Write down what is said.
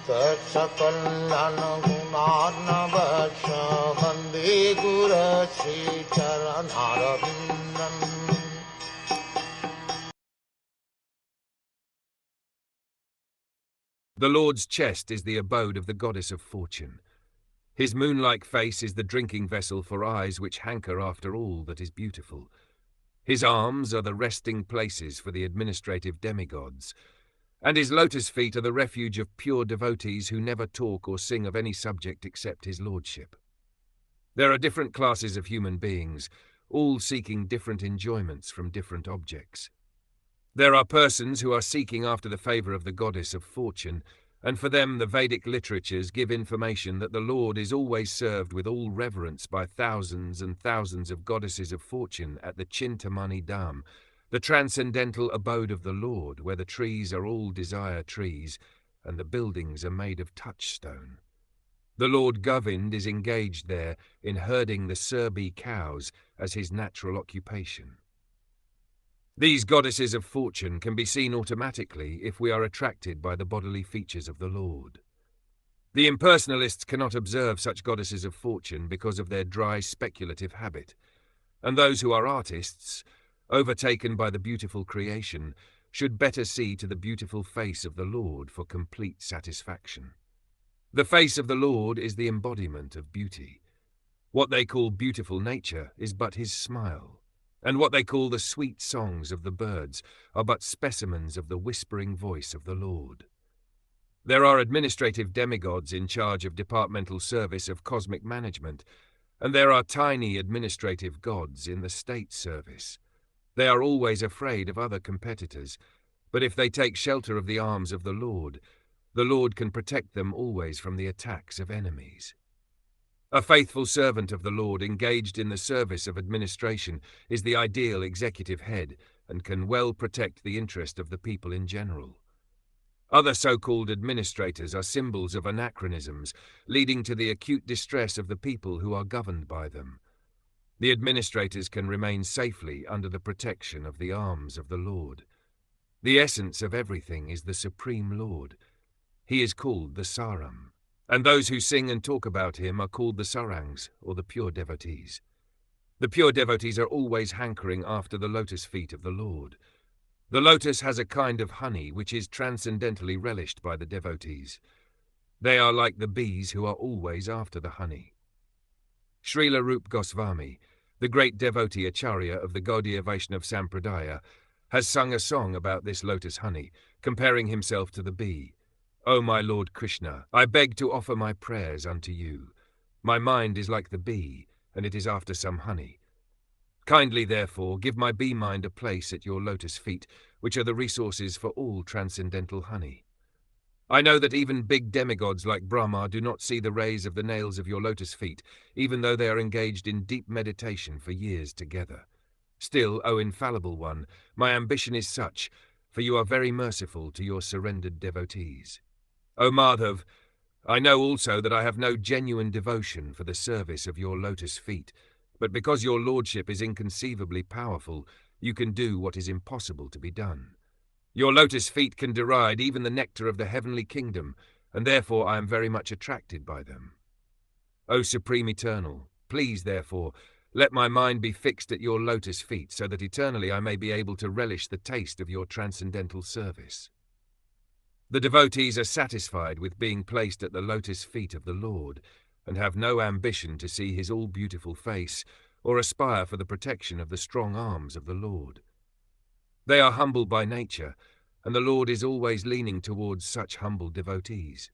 Sakal Gunarnavasha Vande Guru Sri Charanaravindan. The Lord's chest is the abode of the goddess of fortune. His moon-like face is the drinking vessel for eyes which hanker after all that is beautiful. His arms are the resting places for the administrative demigods, and his lotus feet are the refuge of pure devotees who never talk or sing of any subject except his lordship. There are different classes of human beings, all seeking different enjoyments from different objects. There are persons who are seeking after the favor of the goddess of fortune, and for them the Vedic literatures give information that the Lord is always served with all reverence by thousands and thousands of goddesses of fortune at the Chintamani Dham, the transcendental abode of the Lord, where the trees are all desire trees, and the buildings are made of touchstone. The Lord Govind is engaged there in herding the Surbi cows as his natural occupation. These goddesses of fortune can be seen automatically if we are attracted by the bodily features of the Lord. The impersonalists cannot observe such goddesses of fortune because of their dry speculative habit, and those who are artists, overtaken by the beautiful creation, should better see to the beautiful face of the Lord for complete satisfaction. The face of the Lord is the embodiment of beauty. What they call beautiful nature is but his smile, and what they call the sweet songs of the birds are but specimens of the whispering voice of the Lord. There are administrative demigods in charge of departmental service of cosmic management, and there are tiny administrative gods in the state service. They are always afraid of other competitors, but if they take shelter of the arms of the Lord can protect them always from the attacks of enemies. A faithful servant of the Lord engaged in the service of administration is the ideal executive head and can well protect the interest of the people in general. Other so-called administrators are symbols of anachronisms, leading to the acute distress of the people who are governed by them. The administrators can remain safely under the protection of the arms of the Lord. The essence of everything is the Supreme Lord. He is called the Saram, and those who sing and talk about him are called the Sarangs, or the pure devotees. The pure devotees are always hankering after the lotus feet of the Lord. The lotus has a kind of honey which is transcendentally relished by the devotees. They are like the bees who are always after the honey. Srila Rupa Goswami, the great devotee Acharya of the Gaudiya Vaishnava Sampradaya, has sung a song about this lotus honey, comparing himself to the bee. O my Lord Krishna, I beg to offer my prayers unto you. My mind is like the bee, and it is after some honey. Kindly, therefore, give my bee mind a place at your lotus feet, which are the resources for all transcendental honey. I know that even big demigods like Brahma do not see the rays of the nails of your lotus feet, even though they are engaged in deep meditation for years together. Still, O infallible one, my ambition is such, for you are very merciful to your surrendered devotees. O Madhav, I know also that I have no genuine devotion for the service of your lotus feet, but because your lordship is inconceivably powerful, you can do what is impossible to be done. Your lotus feet can deride even the nectar of the heavenly kingdom, and therefore I am very much attracted by them. O Supreme Eternal, please, therefore, let my mind be fixed at your lotus feet, so that eternally I may be able to relish the taste of your transcendental service. The devotees are satisfied with being placed at the lotus feet of the Lord, and have no ambition to see his all-beautiful face, or aspire for the protection of the strong arms of the Lord. They are humble by nature, and the Lord is always leaning towards such humble devotees.